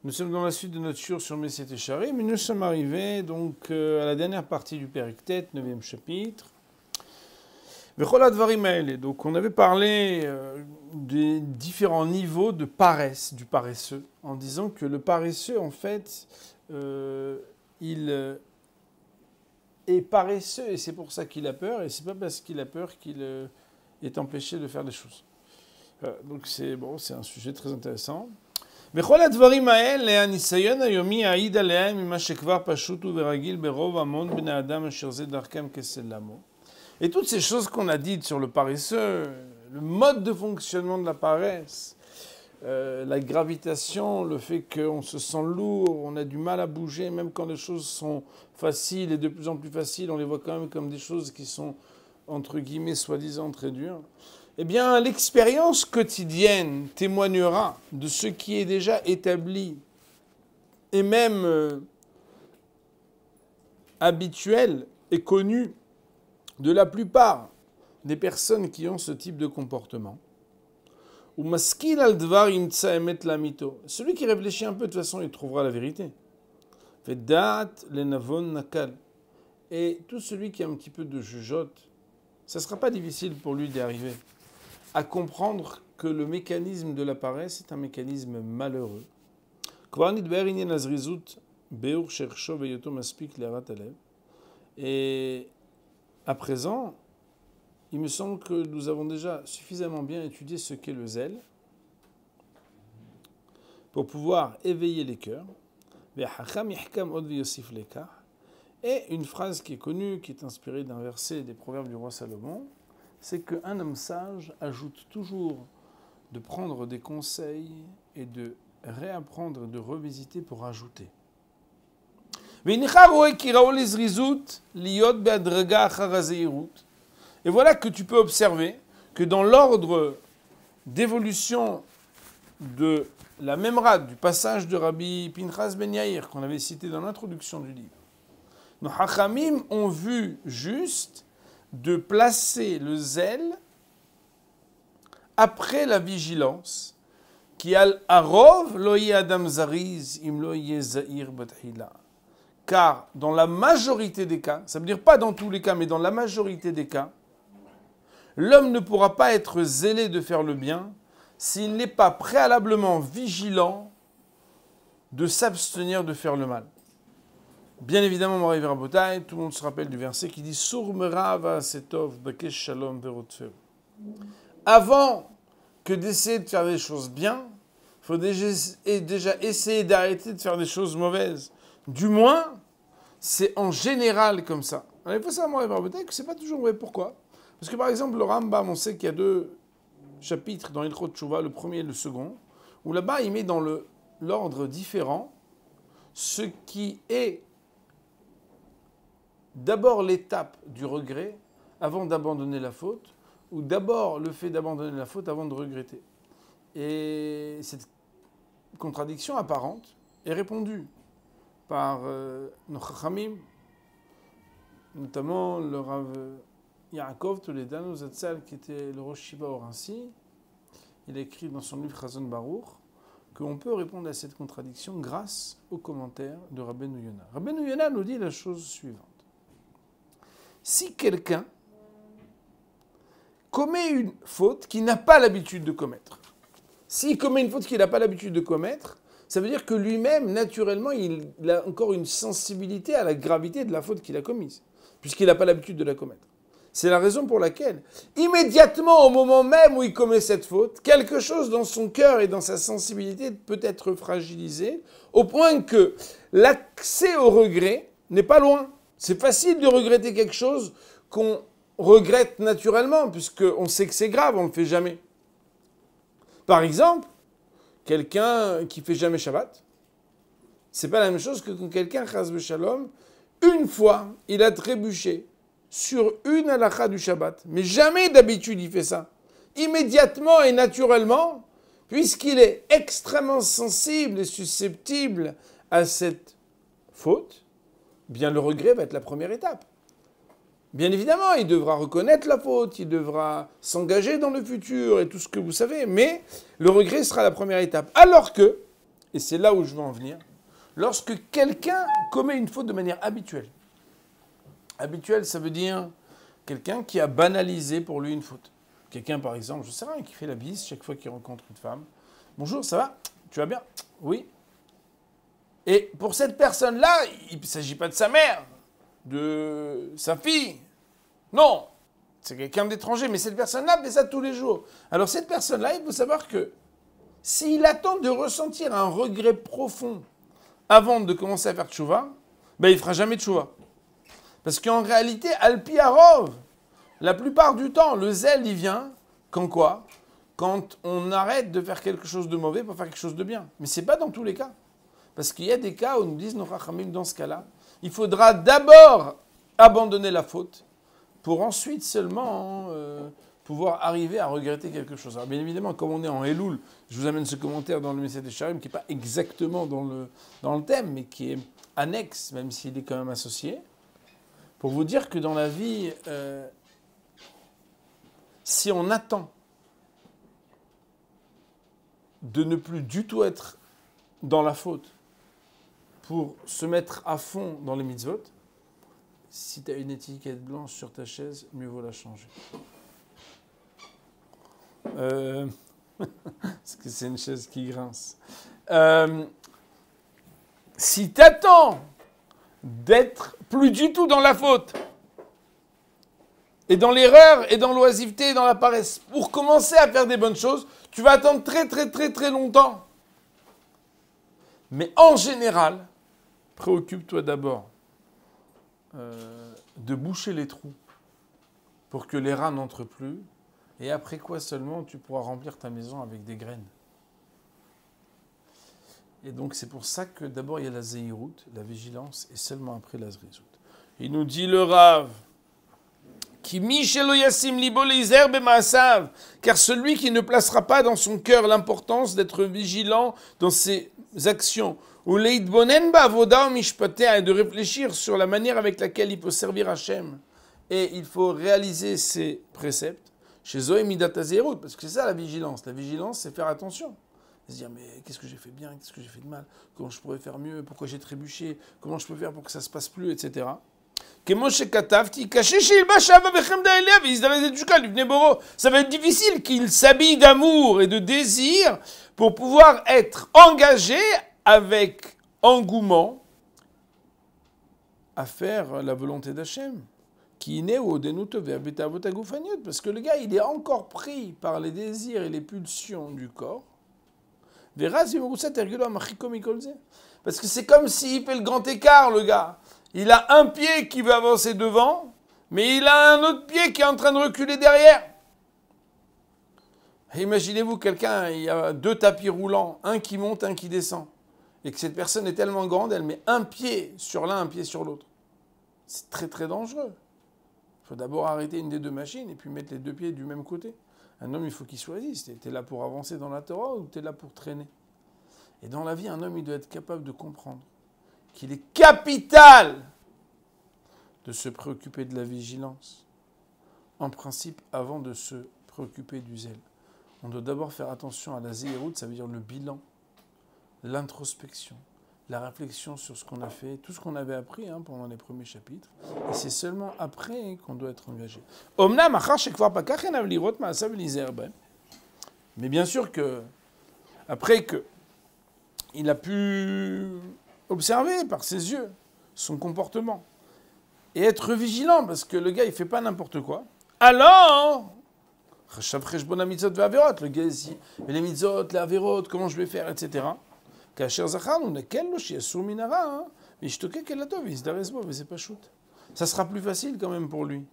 Nous sommes dans la suite de notre shiur sur Messet Yesharim, mais nous sommes arrivés donc à la dernière partie du Perek-Tet, 9e chapitre. Donc on avait parlé des différents niveaux de paresse du paresseux, en disant que le paresseux, en fait, il est paresseux et c'est pour ça qu'il a peur, et c'est pas parce qu'il a peur qu'il est empêché de faire des choses. Donc c'est un sujet très intéressant. בכל הדברים האלה, הניסיון היומי העיד עליהם ממה שכבר פשוט ורגיל ברוב המון בני האדם אשר זה דרכם כסלמו. Et toutes ces choses qu'on a dites sur le paresseux, le mode de fonctionnement de la paresse, la gravitation, le fait qu'on se sent lourd, on a du mal à bouger, même quand les choses sont faciles et de plus en plus faciles, on les voit quand même comme des choses qui sont, entre guillemets, soi-disant très dures. Eh bien, l'expérience quotidienne témoignera de ce qui est déjà établi et même habituel et connu de la plupart des personnes qui ont ce type de comportement. Celui qui réfléchit un peu, de toute façon, il trouvera la vérité. Et tout celui qui a un petit peu de jugeote, ça ne sera pas difficile pour lui d'y arriver à comprendre que le mécanisme de la paresse est un mécanisme malheureux. Et à présent, il me semble que nous avons déjà suffisamment bien étudié ce qu'est le zèle pour pouvoir éveiller les cœurs. Et une phrase qui est connue, qui est inspirée d'un verset des Proverbes du roi Salomon, c'est qu'un homme sage ajoute toujours de prendre des conseils et de réapprendre, de revisiter pour ajouter. Et voilà que tu peux observer que dans l'ordre d'évolution de la même rade, du passage de Rabbi Pinchas Ben Yair, qu'on avait cité dans l'introduction du livre, nos Hachamim ont vu juste de placer le zèle après la vigilance, qui al arov loye adam zariz im loye zahir bathila. Car dans la majorité des cas, ça veut dire pas dans tous les cas, mais dans la majorité des cas, l'homme ne pourra pas être zélé de faire le bien s'il n'est pas préalablement vigilant de s'abstenir de faire le mal. Bien évidemment, Moraï Verabotai, tout le monde se rappelle du verset qui dit Sur merava setov bakesh shalom verotfeu. Avant que d'essayer de faire des choses bien, il faut déjà essayer d'arrêter de faire des choses mauvaises. Du moins, c'est en général comme ça. Alors, il faut savoir, Moraï Verabotai, que ce n'est pas toujours vrai. Pourquoi ? Parce que par exemple, le Rambam, on sait qu'il y a deux chapitres dans l'Ilchot Teshuvah, le premier et le second, où là-bas, il met dans l'ordre différent ce qui est d'abord l'étape du regret avant d'abandonner la faute, ou d'abord le fait d'abandonner la faute avant de regretter. Et cette contradiction apparente est répondue par nos Chachamim, notamment le Rav Yaakov Toledano Zatzal, qui était le Rosh Shiva Oransi. Il a écrit dans son livre Chazon Baruch qu'on peut répondre à cette contradiction grâce aux commentaires de Rabbeinu Yonah. Rabbeinu Yonah nous dit la chose suivante. Si quelqu'un commet une faute qu'il n'a pas l'habitude de commettre, s'il commet une faute qu'il n'a pas l'habitude de commettre, ça veut dire que lui-même, naturellement, il a encore une sensibilité à la gravité de la faute qu'il a commise, puisqu'il n'a pas l'habitude de la commettre. C'est la raison pour laquelle, immédiatement au moment même où il commet cette faute, quelque chose dans son cœur et dans sa sensibilité peut être fragilisé, au point que l'accès au regret n'est pas loin. C'est facile de regretter quelque chose qu'on regrette naturellement, puisqu'on sait que c'est grave, on ne le fait jamais. Par exemple, quelqu'un qui fait jamais Shabbat, c'est pas la même chose que quand quelqu'un, chas v'shalom, une fois, il a trébuché sur une halakha du Shabbat, mais jamais d'habitude il fait ça. Immédiatement et naturellement, puisqu'il est extrêmement sensible et susceptible à cette faute, bien le regret va être la première étape. Bien évidemment, il devra reconnaître la faute, il devra s'engager dans le futur et tout ce que vous savez, mais le regret sera la première étape. Alors que et c'est là où je veux en venir, lorsque quelqu'un commet une faute de manière habituelle. Habituelle, ça veut dire quelqu'un qui a banalisé pour lui une faute. Quelqu'un, par exemple, je ne sais rien, qui fait la bise chaque fois qu'il rencontre une femme. Bonjour, ça va? Tu vas bien? Oui. Et pour cette personne-là, il ne s'agit pas de sa mère, de sa fille. Non, c'est quelqu'un d'étranger, mais cette personne-là fait ça tous les jours. Alors cette personne-là, il faut savoir que s'il attend de ressentir un regret profond avant de commencer à faire tchouva, ben il ne fera jamais tchouva. Parce qu'en réalité, Alpi Arov, la plupart du temps, le zèle, il vient quand quoi? Quand on arrête de faire quelque chose de mauvais pour faire quelque chose de bien. Mais ce n'est pas dans tous les cas. Parce qu'il y a des cas où nous disent nos Chachamim, dans ce cas-là, il faudra d'abord abandonner la faute pour ensuite seulement pouvoir arriver à regretter quelque chose. Alors bien évidemment, comme on est en Elul, je vous amène ce commentaire dans le Messie des Charim qui n'est pas exactement dans le thème, mais qui est annexe, même s'il est quand même associé, pour vous dire que dans la vie, si on attend de ne plus du tout être dans la faute pour se mettre à fond dans les mitzvot, si tu as une étiquette blanche sur ta chaise, mieux vaut la changer. Parce que c'est une chaise qui grince. Si tu attends d'être plus du tout dans la faute, et dans l'erreur, et dans l'oisiveté, et dans la paresse, pour commencer à faire des bonnes choses, tu vas attendre très très très très longtemps. Mais en général, préoccupe-toi d'abord de boucher les trous pour que les rats n'entrent plus, et après quoi seulement tu pourras remplir ta maison avec des graines. Et donc c'est pour ça que d'abord il y a la zéhirout, la vigilance, et seulement après la zrizout. Il nous dit le Rav, car celui qui ne placera pas dans son cœur l'importance d'être vigilant dans ses actions, ou leitbonen ba'avoda mishpatea, et de réfléchir sur la manière avec laquelle il peut servir Hachem, et il faut réaliser ses préceptes, chez Zoé Midat Azerut, parce que c'est ça la vigilance. La vigilance, c'est faire attention. Se dire, mais qu'est-ce que j'ai fait bien, qu'est-ce que j'ai fait de mal, comment je pourrais faire mieux, pourquoi j'ai trébuché, comment je peux faire pour que ça ne se passe plus, etc. Ça va être difficile qu'il s'habille d'amour et de désir pour pouvoir être engagé avec engouement à faire la volonté d'Hachem. Parce que le gars, il est encore pris par les désirs et les pulsions du corps. Parce que c'est comme s'il fait le grand écart, le gars. Il a un pied qui veut avancer devant, mais il a un autre pied qui est en train de reculer derrière. Et imaginez-vous quelqu'un, il y a 2 tapis roulants, un qui monte, un qui descend. Et que cette personne est tellement grande, elle met un pied sur l'un, un pied sur l'autre. C'est très très dangereux. Il faut d'abord arrêter une des 2 machines et puis mettre les 2 pieds du même côté. Un homme, il faut qu'il choisisse. Tu es là pour avancer dans la Torah ou tu es là pour traîner? Et dans la vie, un homme, il doit être capable de comprendre qu'il est capital de se préoccuper de la vigilance. En principe, avant de se préoccuper du zèle. On doit d'abord faire attention à la zéhirout, ça veut dire le bilan, l'introspection, la réflexion sur ce qu'on a fait, tout ce qu'on avait appris pendant les premiers chapitres. Et c'est seulement après qu'on doit être engagé. Mais bien sûr que, après que il a pu observer par ses yeux son comportement et être vigilant, parce que le gars, il ne fait pas n'importe quoi. Alors, le gars ici, mais les mitzvot, les averot, comment je vais faire, etc. Ça sera plus facile quand même pour lui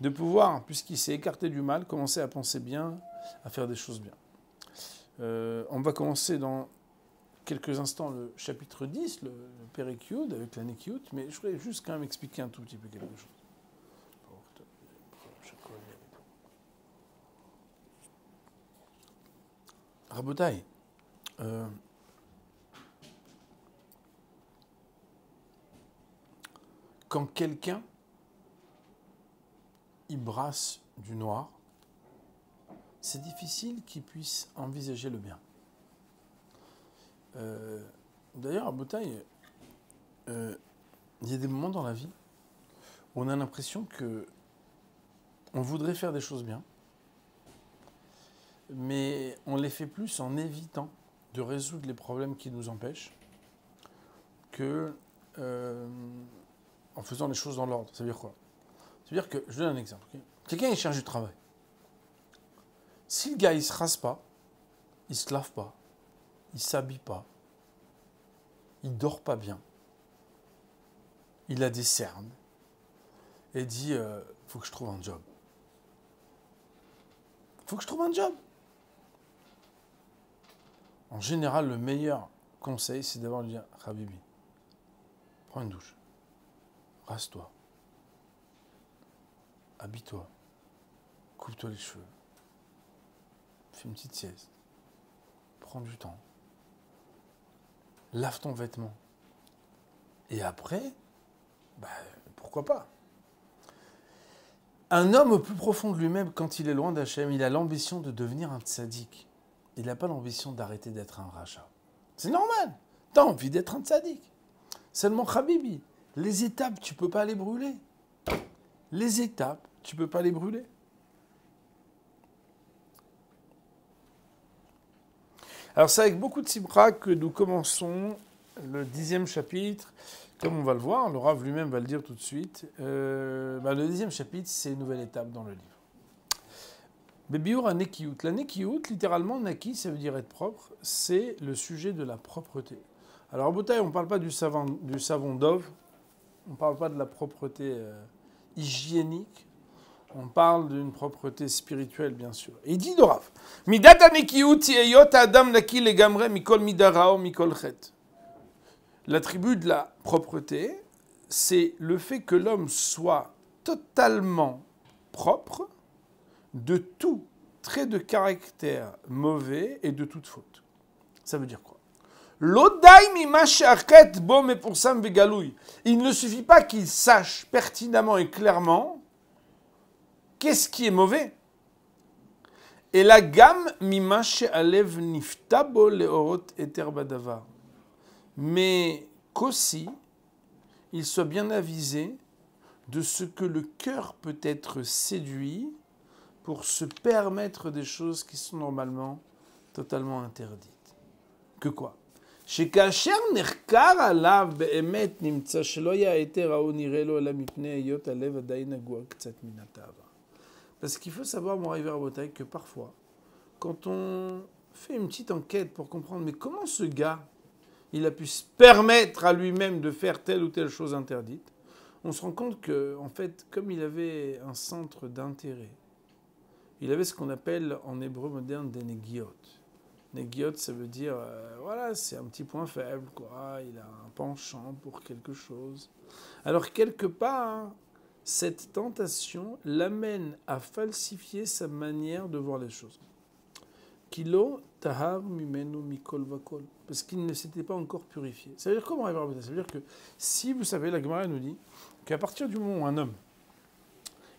de pouvoir, puisqu'il s'est écarté du mal, commencer à penser bien, à faire des choses bien. On va commencer dans quelques instants le chapitre 10, le Perek Yud, avec la Nekiyut, mais je voudrais juste quand même expliquer un tout petit peu quelque chose. Rabotai, quand quelqu'un il brasse du noir, c'est difficile qu'il puisse envisager le bien. D'ailleurs, à Bothaï, il y a des moments dans la vie où on a l'impression que on voudrait faire des choses bien, mais on les fait plus en évitant de résoudre les problèmes qui nous empêchent que en faisant les choses dans l'ordre. Ça veut dire quoi? Ça veut dire que, je donne un exemple. Okay, quelqu'un, il cherche du travail. Si le gars, il se rase pas, il se lave pas, il s'habille pas, il dort pas bien, il a des cernes, et dit faut que je trouve un job. Faut que je trouve un job. En général, le meilleur conseil, c'est d'abord de dire Habibi, prends une douche, rase-toi, habille-toi, coupe-toi les cheveux, fais une petite sieste, prends du temps, lave ton vêtement. Et après, pourquoi pas? Un homme au plus profond de lui-même, quand il est loin d'Hachem, il a l'ambition de devenir un tzaddik. Il n'a pas l'ambition d'arrêter d'être un rachat. C'est normal. T'as envie d'être un tzaddik. Seulement, Habibi, les étapes, tu peux pas les brûler. Les étapes, tu peux pas les brûler. Alors, c'est avec beaucoup de simra que nous commençons le 10e chapitre. Comme on va le voir, le Rav lui-même va le dire tout de suite. Le 10e chapitre, c'est une nouvelle étape dans le livre. Bebiur à Nekiout. La Nekiout, littéralement, Naki, ça veut dire être propre, c'est le sujet de la propreté. Alors, à Bothaï, on ne parle pas du savon d'Ove, on ne parle pas de la propreté hygiénique, on parle d'une propreté spirituelle, bien sûr. Et il dit de Rav, Midat Nekiout, Yeyot Adam Naki Legamre, Mikol Midarao, Mikol Chet. L'attribut de la propreté, c'est le fait que l'homme soit totalement propre de tout trait de caractère mauvais et de toute faute. Ça veut dire quoi? Il ne suffit pas qu'il sache pertinemment et clairement qu'est-ce qui est mauvais. Et la gamme mimash alev niftabo leorot eter badavar. Mais qu'aussi, il soit bien avisé de ce que le cœur peut être séduit pour se permettre des choses qui sont normalement totalement interdites. Que quoi? Parce qu'il faut savoir, mon river à Bothaï, que parfois, quand on fait une petite enquête pour comprendre, mais comment ce gars, il a pu se permettre à lui-même de faire telle ou telle chose interdite, on se rend compte que, en fait, comme il avait un centre d'intérêt, il avait ce qu'on appelle en hébreu moderne des négiot. Négiot, ça veut dire, voilà, c'est un petit point faible, quoi. Il a un penchant pour quelque chose. Alors, quelque part, cette tentation l'amène à falsifier sa manière de voir les choses. Kilo tahar mimenu mikol vakol. Parce qu'il ne s'était pas encore purifié. Ça veut dire comment? Ça veut dire que si, vous savez, la Gemara nous dit qu'à partir du moment où un homme,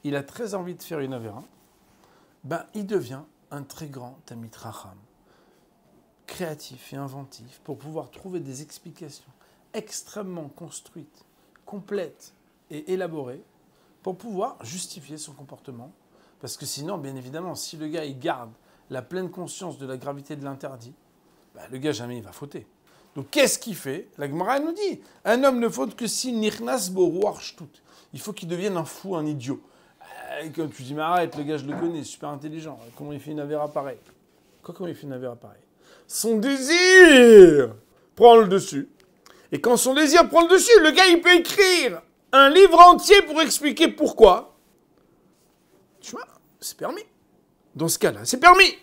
il a très envie de faire une avéra, il devient un très grand Talmid Chacham, créatif et inventif, pour pouvoir trouver des explications extrêmement construites, complètes et élaborées, pour pouvoir justifier son comportement. Parce que sinon, bien évidemment, si le gars il garde la pleine conscience de la gravité de l'interdit, le gars jamais il va fauter. Donc qu'est-ce qu'il fait? La Gemara nous dit, un homme ne faute que si nichnas bo ruach shtut. Il faut qu'il devienne un fou, un idiot. Quand tu dis, mais arrête, le gars, je le connais, super intelligent. Comment il fait une avéra pareille? Comment il fait une avéra pareille? Son désir prend le dessus. Et quand son désir prend le dessus, le gars, il peut écrire un livre entier pour expliquer pourquoi. Tu vois, c'est permis. Dans ce cas-là, c'est permis.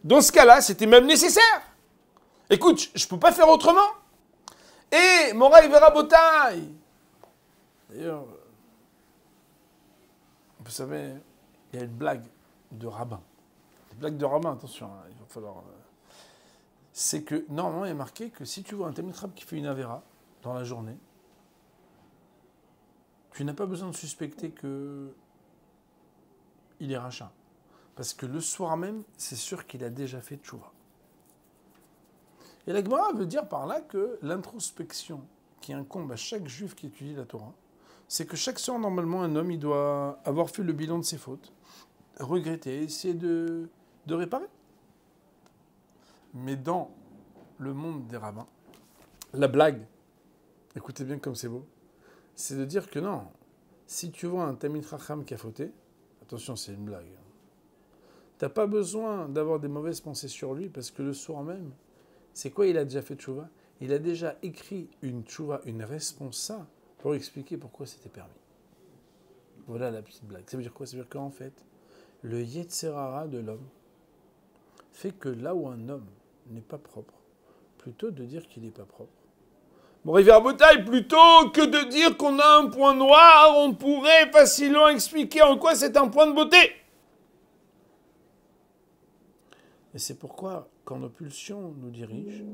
Dans ce cas-là, c'était même nécessaire. Écoute, je ne peux pas faire autrement. Et Moraï Vera Bothaï. D'ailleurs, vous savez, il y a une blague de rabbin. Une blague de rabbin, attention, il va falloir... C'est que, normalement, il est marqué que si tu vois un Talmid Chacham qui fait une avéra dans la journée, tu n'as pas besoin de suspecter qu'il est rachat. Parce que le soir même, c'est sûr qu'il a déjà fait tchouva. Et la Gemara veut dire par là que l'introspection qui incombe à chaque juif qui étudie la Torah, c'est que chaque soir, normalement, un homme, il doit avoir fait le bilan de ses fautes, regretter, essayer de réparer. Mais dans le monde des rabbins, la blague, écoutez bien comme c'est beau, c'est de dire que non, si tu vois un Talmid Chacham qui a fauté, attention, c'est une blague. T'as pas besoin d'avoir des mauvaises pensées sur lui, parce que le soir même, c'est quoi il a déjà fait tchouva? Il a déjà écrit une tchouva, une responsa, pour expliquer pourquoi c'était permis. Voilà la petite blague. Ça veut dire quoi? Ça veut dire qu'en fait, le Yetzer Hara de l'homme fait que là où un homme n'est pas propre, plutôt de dire qu'il n'est pas propre, bon, Rivière Bataille, plutôt que de dire qu'on a un point noir, on pourrait facilement expliquer en quoi c'est un point de beauté. Et c'est pourquoi, quand nos pulsions nous dirigent,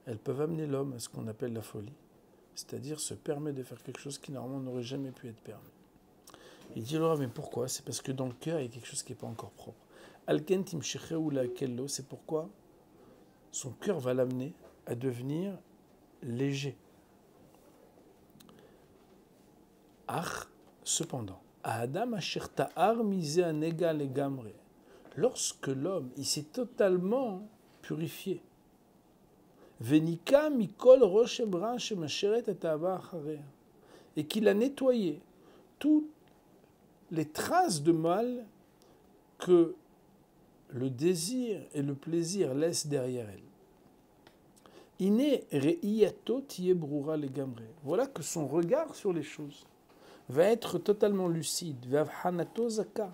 elles peuvent amener l'homme à ce qu'on appelle la folie, c'est-à-dire se permettre de faire quelque chose qui normalement n'aurait jamais pu être permis. Il dit alors, mais pourquoi? C'est parce que dans le cœur, il y a quelque chose qui n'est pas encore propre. Alkentim Shecheu la Kello, c'est pourquoi son cœur va l'amener à devenir léger. Ach, cependant, Adam asher ta'ar misé anega legamre. Lorsque l'homme, il s'est totalement purifié, Venika mikol rosh ebra shemasheret et ta'ava achareh, et qu'il a nettoyé toutes les traces de mal que le désir et le plaisir laissent derrière elle. Iné reiyato tiye brura legamre. Voilà que son regard sur les choses va être totalement lucide, vavhanato zaka,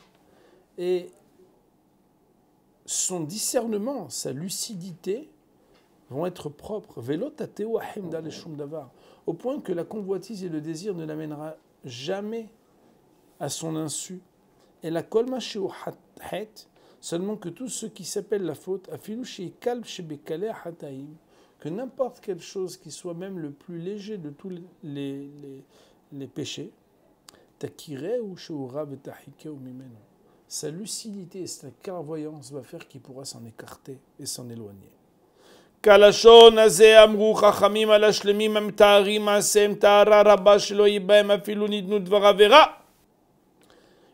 et son discernement, sa lucidité vont être propres, au point que la convoitise et le désir ne l'amènera jamais à son insu. Et la kolma het, seulement que tout ce qui s'appelle la faute, que n'importe quelle chose qui soit même le plus léger de tous les péchés, sa lucidité et sa clairvoyance va faire qu'il pourra s'en écarter et s'en éloigner. כלשון הזה אמרו חכמים על השלמים המתארים מעשיהם טהרה רבה שלא יהיה בהם אפילו נדנו דבר עבירה.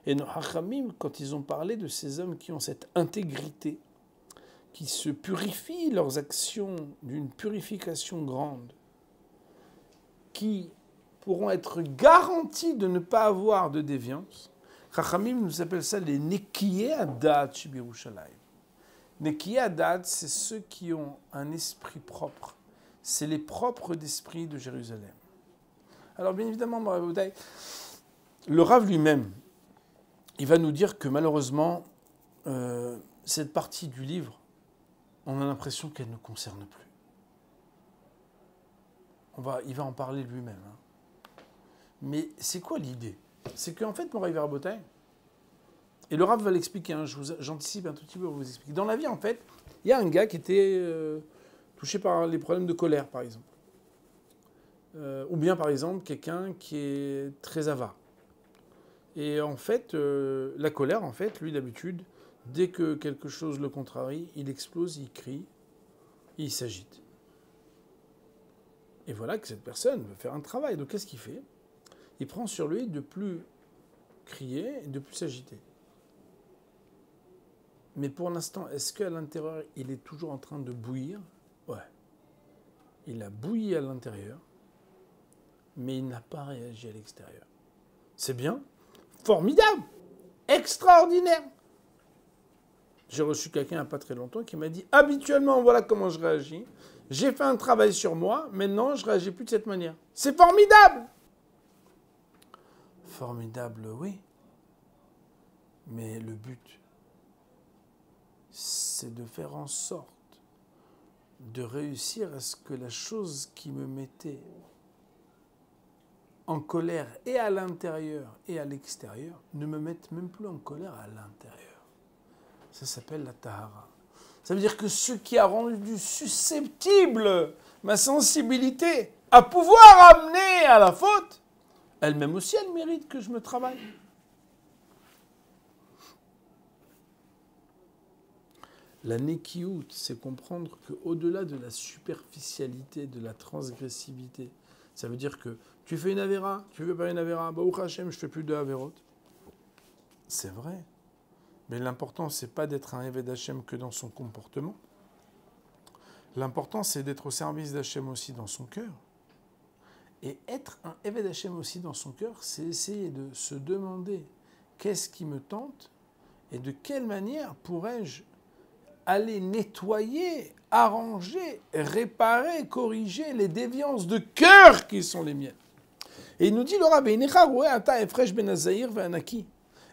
Et nos Hachamim, quand ils ont parlé de ces hommes qui ont cette intégrité, qui se purifient leurs actions d'une purification grande, qui pourront être garantis de ne pas avoir de déviance, Chachamim nous appelle ça les Nekiyei Adat Shebirushalayim. Nekiyei Adat, c'est ceux qui ont un esprit propre. C'est les propres d'esprit de Jérusalem. Alors bien évidemment, le Rav lui-même, il va nous dire que malheureusement, cette partie du livre, on a l'impression qu'elle ne nous concerne plus. Il va en parler lui-même. Hein. Mais c'est quoi l'idée? C'est qu'en fait, mon Rav Rabotai, et le Rav va l'expliquer, hein, j'anticipe un tout petit peu pour vous expliquer. Dans la vie, en fait, il y a un gars qui était touché par les problèmes de colère, par exemple. Ou bien, par exemple, quelqu'un qui est très avare. Et en fait, la colère, en fait, lui, d'habitude, dès que quelque chose le contrarie, il explose, il crie, et il s'agite. Et voilà que cette personne veut faire un travail. Donc, qu'est-ce qu'il fait? Il prend sur lui de plus crier et de plus s'agiter. Mais pour l'instant, est-ce qu'à l'intérieur, il est toujours en train de bouillir? Ouais. Il a bouilli à l'intérieur, mais il n'a pas réagi à l'extérieur. C'est bien? Formidable! Extraordinaire! J'ai reçu quelqu'un il n'y a pas très longtemps qui m'a dit « Habituellement, voilà comment je réagis. J'ai fait un travail sur moi, maintenant, je ne réagis plus de cette manière. » C'est formidable! Formidable, oui. Mais le but, c'est de faire en sorte de réussir à ce que la chose qui me mettait en colère et à l'intérieur et à l'extérieur ne me mette même plus en colère à l'intérieur. Ça s'appelle la tahara. Ça veut dire que ce qui a rendu susceptible ma sensibilité à pouvoir amener à la faute, elle-même aussi, elle mérite que je me travaille. La nekiout, c'est comprendre qu'au-delà de la superficialité, de la transgressivité, ça veut dire que tu fais une avéra, tu veux pas une avéra, Baruch Hashem, je fais plus de avérotes. C'est vrai. Mais l'important, c'est pas d'être un Eved Hashem que dans son comportement. L'important, c'est d'être au service d'Hachem aussi dans son cœur. Et être un Eved Hashem aussi dans son cœur, c'est essayer de se demander qu'est-ce qui me tente et de quelle manière pourrais-je aller nettoyer, arranger, réparer, corriger les déviances de cœur qui sont les miennes. Et il nous dit, le Rabbi,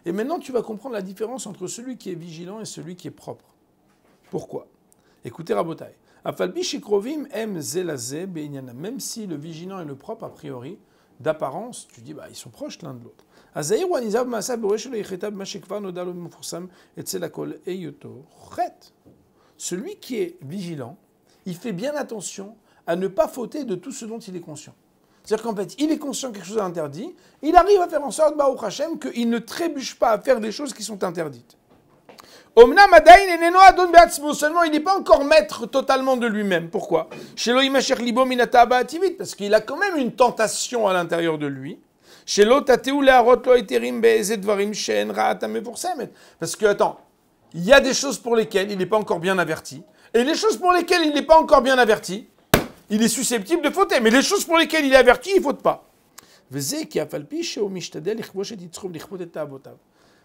et maintenant tu vas comprendre la différence entre celui qui est vigilant et celui qui est propre. Pourquoi? Écoutez Rabotai. Même si le vigilant et le propre, a priori, d'apparence, tu dis, ils sont proches l'un de l'autre. Celui qui est vigilant, il fait bien attention à ne pas fauter de tout ce dont il est conscient. C'est-à-dire qu'en fait, il est conscient que quelque chose est interdit, il arrive à faire en sorte, Baruch Hashem, qu'il ne trébuche pas à faire des choses qui sont interdites. Seulement, il n'est pas encore maître totalement de lui-même. Pourquoi? Parce qu'il a quand même une tentation à l'intérieur de lui. Parce que, attends, il y a des choses pour lesquelles il n'est pas encore bien averti. Et les choses pour lesquelles il n'est pas encore bien averti, il est susceptible de fauter. Mais les choses pour lesquelles il est averti, il ne faute pas.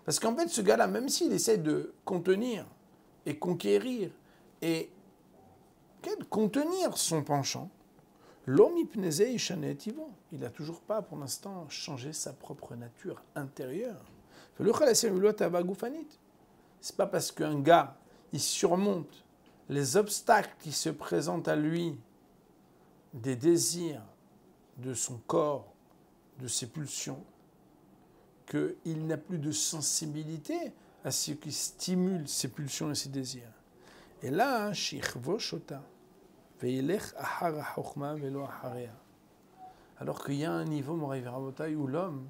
Parce qu'en fait, ce gars-là, même s'il essaie de contenir et conquérir et contenir son penchant, il n'a toujours pas, pour l'instant, changé sa propre nature intérieure. C'est pas parce qu'un gars, il surmonte les obstacles qui se présentent à lui, des désirs de son corps, de ses pulsions, qu'il n'a plus de sensibilité à ce qui stimule ses pulsions et ses désirs. Et là, alors qu'il y a un niveau, Moraï Verabotai, où l'homme,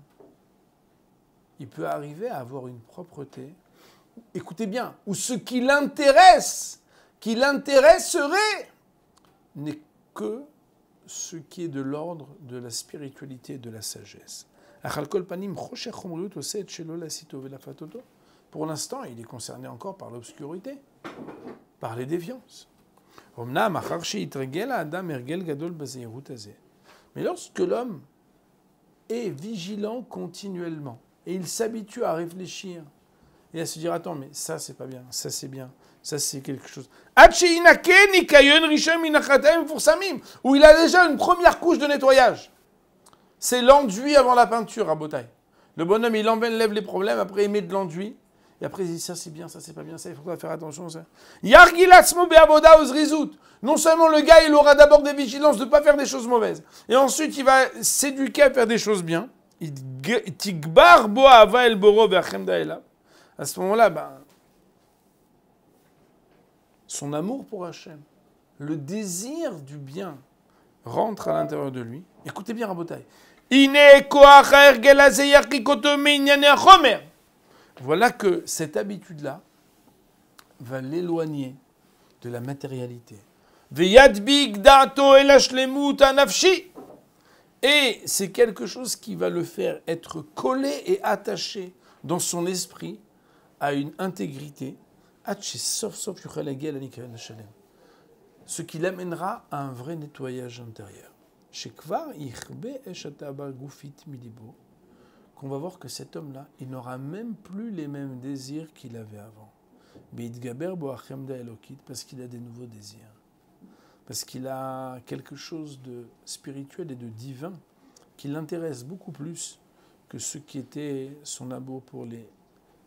il peut arriver à avoir une propreté, écoutez bien, où ce qui l'intéresserait, n'est que ce qui est de l'ordre de la spiritualité et de la sagesse. Pour l'instant, il est concerné encore par l'obscurité, par les déviances. Mais lorsque l'homme est vigilant continuellement, et il s'habitue à réfléchir, et à se dire, attends, mais ça c'est pas bien, ça c'est bien, ça c'est quelque chose. Où il a déjà une première couche de nettoyage. C'est l'enduit avant la peinture, à Botaï. Le bonhomme, il enlève les problèmes, après il met de l'enduit, et après il dit, ça c'est bien, ça c'est pas bien, ça il faut faire attention. Ça. Non seulement le gars, il aura d'abord des vigilances de ne pas faire des choses mauvaises, et ensuite il va s'éduquer à faire des choses bien. À ce moment-là, son amour pour Hachem, le désir du bien rentre à l'intérieur de lui. Écoutez bien, Rabotai. Voilà que cette habitude-là va l'éloigner de la matérialité. Et c'est quelque chose qui va le faire être collé et attaché dans son esprit à une intégrité, ce qui l'amènera à un vrai nettoyage intérieur. Qu'on va voir que cet homme-là, il n'aura même plus les mêmes désirs qu'il avait avant. Parce qu'il a des nouveaux désirs. Parce qu'il a quelque chose de spirituel et de divin qui l'intéresse beaucoup plus que ce qui était son amour pour les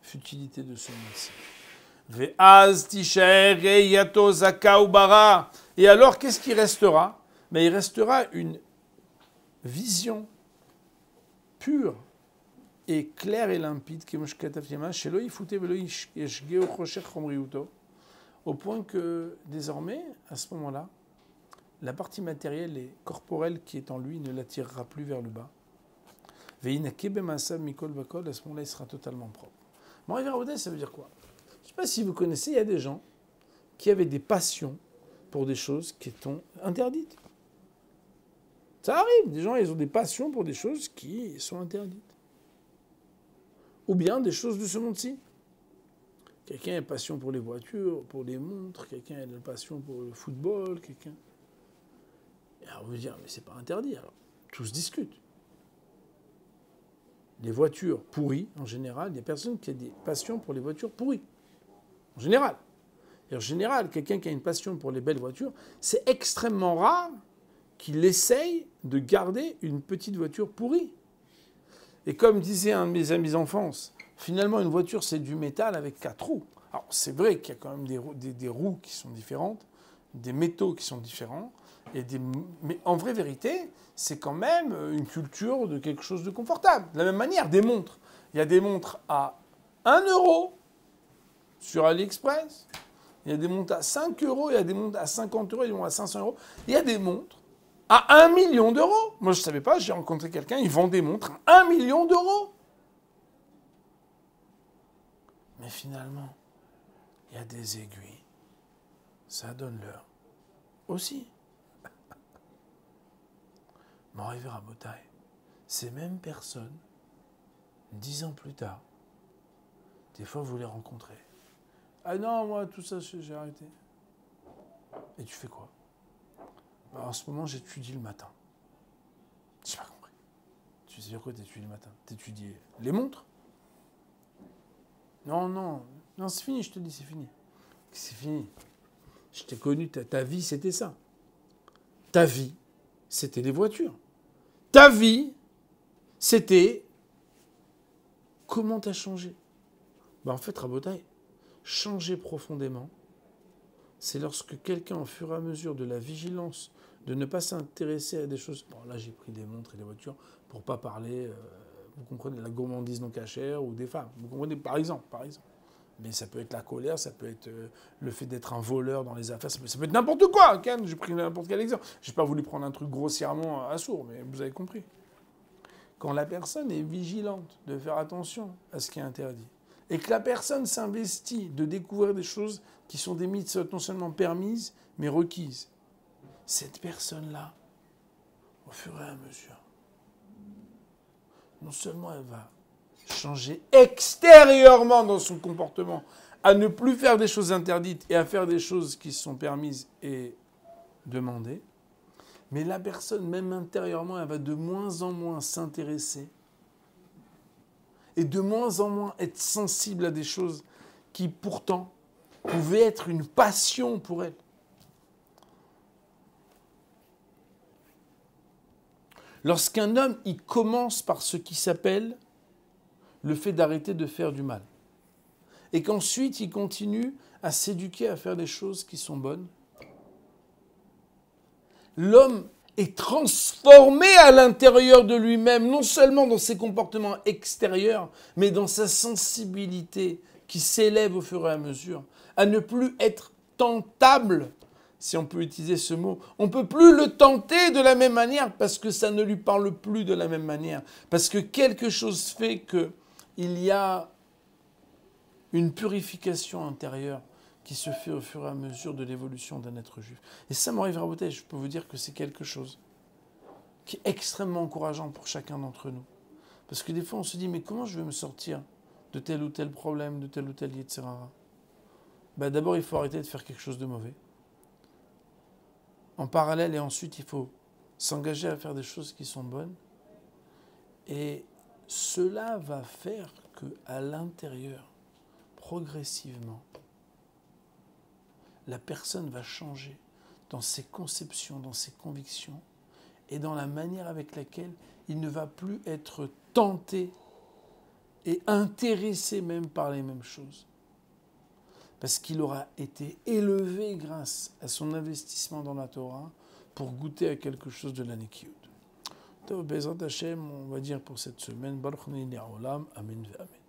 futilités de ce monde-ci. Et alors, qu'est-ce qui restera? Il restera une vision pure et claire et limpide, au point que désormais, à ce moment-là, la partie matérielle et corporelle qui est en lui ne l'attirera plus vers le bas. À ce moment-là, il sera totalement propre. Ça veut dire quoi? Je ne sais pas si vous connaissez, il y a des gens qui avaient des passions pour des choses qui sont interdites. Ça arrive, des gens, ils ont des passions pour des choses qui sont interdites. Ou bien des choses de ce monde-ci. Quelqu'un a une passion pour les voitures, pour les montres, quelqu'un a une passion pour le football, quelqu'un... Et alors vous dire, mais c'est pas interdit, alors tout se discute. Les voitures pourries, en général, il y a personne qui a des passions pour les voitures pourries. En général. Et en général, quelqu'un qui a une passion pour les belles voitures, c'est extrêmement rare qu'il essaye de garder une petite voiture pourrie. Et comme disait un de mes amis d'enfance, finalement, une voiture, c'est du métal avec 4 roues. Alors, c'est vrai qu'il y a quand même des roues qui sont différentes, des métaux qui sont différents, mais en vraie vérité, c'est quand même une culture de quelque chose de confortable. De la même manière, des montres. Il y a des montres à 1 euro sur AliExpress. Il y a des montres à 5 euros, il y a des montres à 50 euros, il y a des montres à 500 euros. Il y a des montres à 1 million d'euros. Moi, je ne savais pas, j'ai rencontré quelqu'un, il vend des montres à 1 million d'euros. Mais finalement, il y a des aiguilles. Ça donne l'heure aussi. Morivé Rabotai, ces mêmes personnes, 10 ans plus tard, des fois vous les rencontrez. Ah non, moi, tout ça, j'ai arrêté. Et tu fais quoi? Bah, en ce moment, j'étudie le matin. J'ai pas compris. Tu sais quoi, t'étudies le matin? T'étudies les montres? Non, c'est fini, je te dis, c'est fini. C'est fini. Je t'ai connu, ta vie, c'était ça. Ta vie, c'était les voitures. Ta vie, c'était comment t'as changé. Bah en fait, Rabotai, changer profondément, c'est lorsque quelqu'un, au fur et à mesure de la vigilance, de ne pas s'intéresser à des choses... Bon, là, j'ai pris des montres et des voitures pour pas parler, vous comprenez, de la gourmandise non cachère ou des femmes. Vous comprenez, par exemple. Mais ça peut être la colère, ça peut être le fait d'être un voleur dans les affaires, ça peut être n'importe quoi, Ken. J'ai pris n'importe quel exemple. J'ai pas voulu prendre un truc grossièrement à sourd, mais vous avez compris. Quand la personne est vigilante de faire attention à ce qui est interdit, et que la personne s'investit de découvrir des choses qui sont des mythes non seulement permises, mais requises, cette personne-là, au fur et à mesure, non seulement elle va changer extérieurement dans son comportement, à ne plus faire des choses interdites et à faire des choses qui sont permises et demandées, mais la personne, même intérieurement, elle va de moins en moins s'intéresser et de moins en moins être sensible à des choses qui, pourtant, pouvaient être une passion pour elle. Lorsqu'un homme, il commence par ce qui s'appelle le fait d'arrêter de faire du mal, et qu'ensuite il continue à s'éduquer à faire des choses qui sont bonnes, l'homme est transformé à l'intérieur de lui-même, non seulement dans ses comportements extérieurs, mais dans sa sensibilité qui s'élève au fur et à mesure, à ne plus être tentable, si on peut utiliser ce mot. On ne peut plus le tenter de la même manière parce que ça ne lui parle plus de la même manière. Parce que quelque chose fait qu'il y a une purification intérieure qui se fait au fur et à mesure de l'évolution d'un être juif. Et ça, Morivé Rabotai, je peux vous dire que c'est quelque chose qui est extrêmement encourageant pour chacun d'entre nous. Parce que des fois, on se dit, mais comment je vais me sortir de tel ou tel problème, de tel ou tel Yetzirara? D'abord, il faut arrêter de faire quelque chose de mauvais. En parallèle, et ensuite, il faut s'engager à faire des choses qui sont bonnes. Et cela va faire qu'à l'intérieur, progressivement, la personne va changer dans ses conceptions, dans ses convictions et dans la manière avec laquelle il ne va plus être tenté et intéressé même par les mêmes choses. Parce qu'il aura été élevé grâce à son investissement dans la Torah pour goûter à quelque chose de la Nekiyut. Bezrat Hashem, on va dire pour cette semaine, Baruch Nini Olam, Amen ve Amen.